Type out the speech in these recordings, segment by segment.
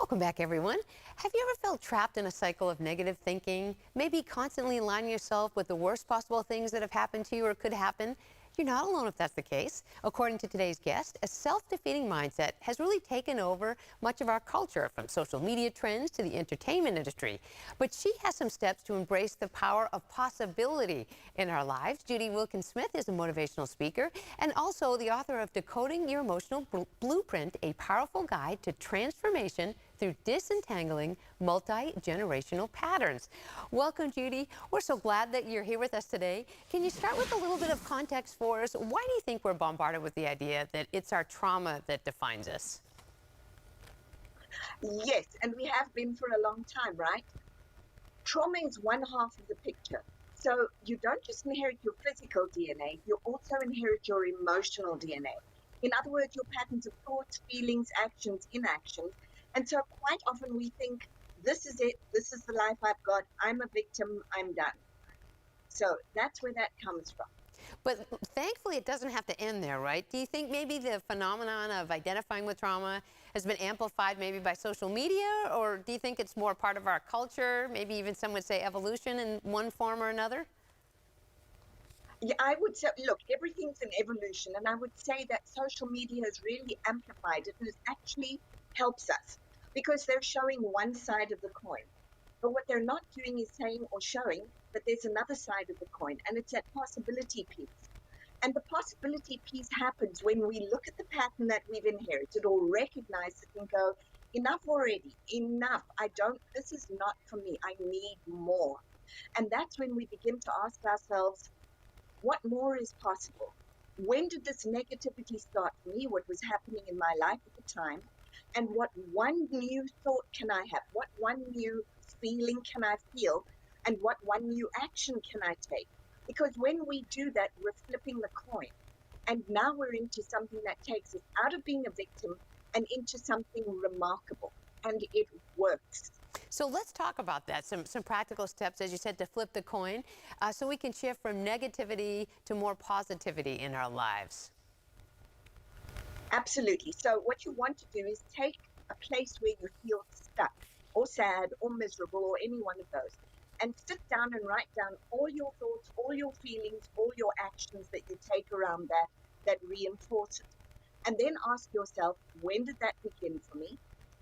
Welcome back, everyone. Have you ever felt trapped in a cycle of negative thinking? Maybe constantly aligning yourself with the worst possible things that have happened to you or could happen? You're not alone if that's the case. According to today's guest, a self-defeating mindset has really taken over much of our culture, from social media trends to the entertainment industry. But she has some steps to embrace the power of possibility in our lives. Judy Wilkins-Smith is a motivational speaker and also the author of Decoding Your Emotional Blueprint, a powerful guide to transformation through disentangling multi-generational patterns. Welcome, Judy. We're so glad that you're here with us today. Can you start with a little bit of context for us? Why do you think we're bombarded with the idea that it's our trauma that defines us? Yes, and we have been for a long time, right? Trauma is one half of the picture. So you don't just inherit your physical DNA, you also inherit your emotional DNA. In other words, your patterns of thoughts, feelings, actions, inactions. And so quite often we think, this is it, this is the life I've got, I'm a victim, I'm done. So that's where that comes from. But thankfully, it doesn't have to end there, right? Do you think maybe the phenomenon of identifying with trauma has been amplified maybe by social media? Or do you think it's more part of our culture? Maybe even some would say evolution in one form or another? Yeah, I would say, look, everything's an evolution, and I would say that social media has really amplified it and it actually helps us because they're showing one side of the coin. But what they're not doing is saying or showing that there's another side of the coin, and it's that possibility piece. And the possibility piece happens when we look at the pattern that we've inherited or recognize it and go, enough already, enough. This is not for me. I need more. And that's when we begin to ask ourselves, what more is possible? When did this negativity start for me? What was happening in my life at the time? And what one new thought can I have? What one new feeling can I feel? And what one new action can I take? Because when we do that, we're flipping the coin. And now we're into something that takes us out of being a victim and into something remarkable. And it works. So let's talk about that. Some practical steps, as you said, to flip the coin, so we can shift from negativity to more positivity in our lives. Absolutely. So what you want to do is take a place where you feel stuck or sad or miserable or any one of those, and sit down and write down all your thoughts, all your feelings, all your actions that you take around that reinforce it. And then ask yourself, when did that begin for me?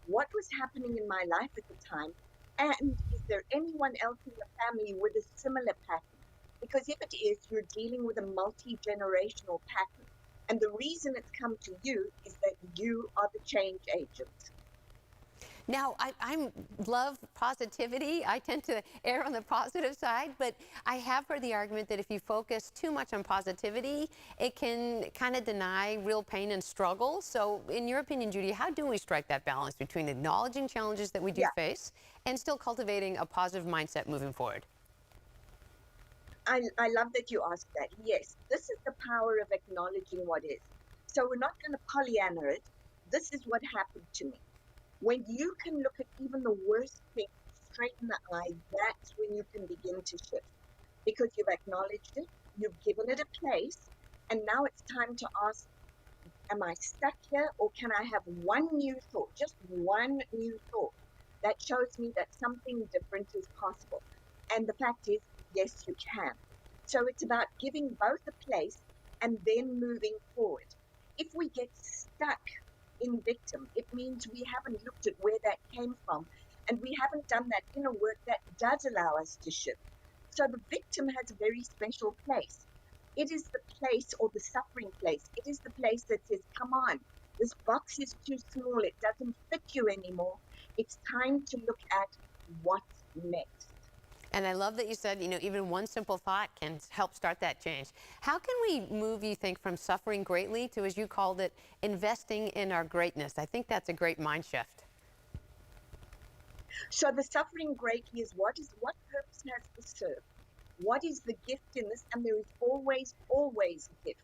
What was happening in my life at the time? And is there anyone else in your family with a similar pattern? Because if it is, you're dealing with a multi-generational pattern. And the reason it's come to you is that you are the change agent. Now, I love positivity. I tend to err on the positive side, but I have heard the argument that if you focus too much on positivity, it can kind of deny real pain and struggle. So in your opinion, Judy, how do we strike that balance between acknowledging challenges that we do Yeah, face and still cultivating a positive mindset moving forward? I love that you asked that. Yes, this is the power of acknowledging what is. So we're not going to Pollyanna it. This is what happened to me. When you can look at even the worst thing straight in the eye, that's when you can begin to shift because you've acknowledged it, you've given it a place, and now it's time to ask, am I stuck here or can I have one new thought, just one new thought that shows me that something different is possible? And the fact is, yes, you can. So it's about giving both a place and then moving forward. If we get stuck in victim, it means we haven't looked at where that came from and we haven't done that inner work that does allow us to shift. So the victim has a very special place. It is the place, or the suffering place. It is the place that says, come on, this box is too small. It doesn't fit you anymore. It's time to look at what's next. And I love that you said, even one simple thought can help start that change. How can we move, you think, from suffering greatly to, as you called it, investing in our greatness? I think that's a great mind shift. So the suffering greatly is what purpose has this serve? What is the gift in this? And there is always, always a gift.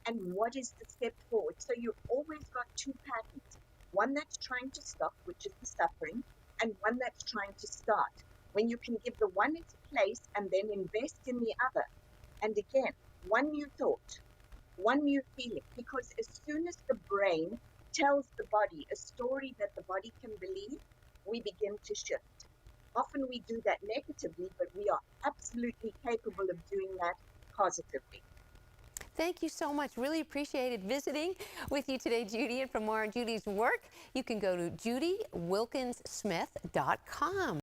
And what is the step forward? So you've always got two patterns. One that's trying to stop, which is the suffering, and one that's trying to start. When you can give the one its place and then invest in the other. And again, one new thought, one new feeling, because as soon as the brain tells the body a story that the body can believe, we begin to shift. Often we do that negatively, but we are absolutely capable of doing that positively. Thank you so much. Really appreciated visiting with you today, Judy. And for more on Judy's work, you can go to judywilkinssmith.com.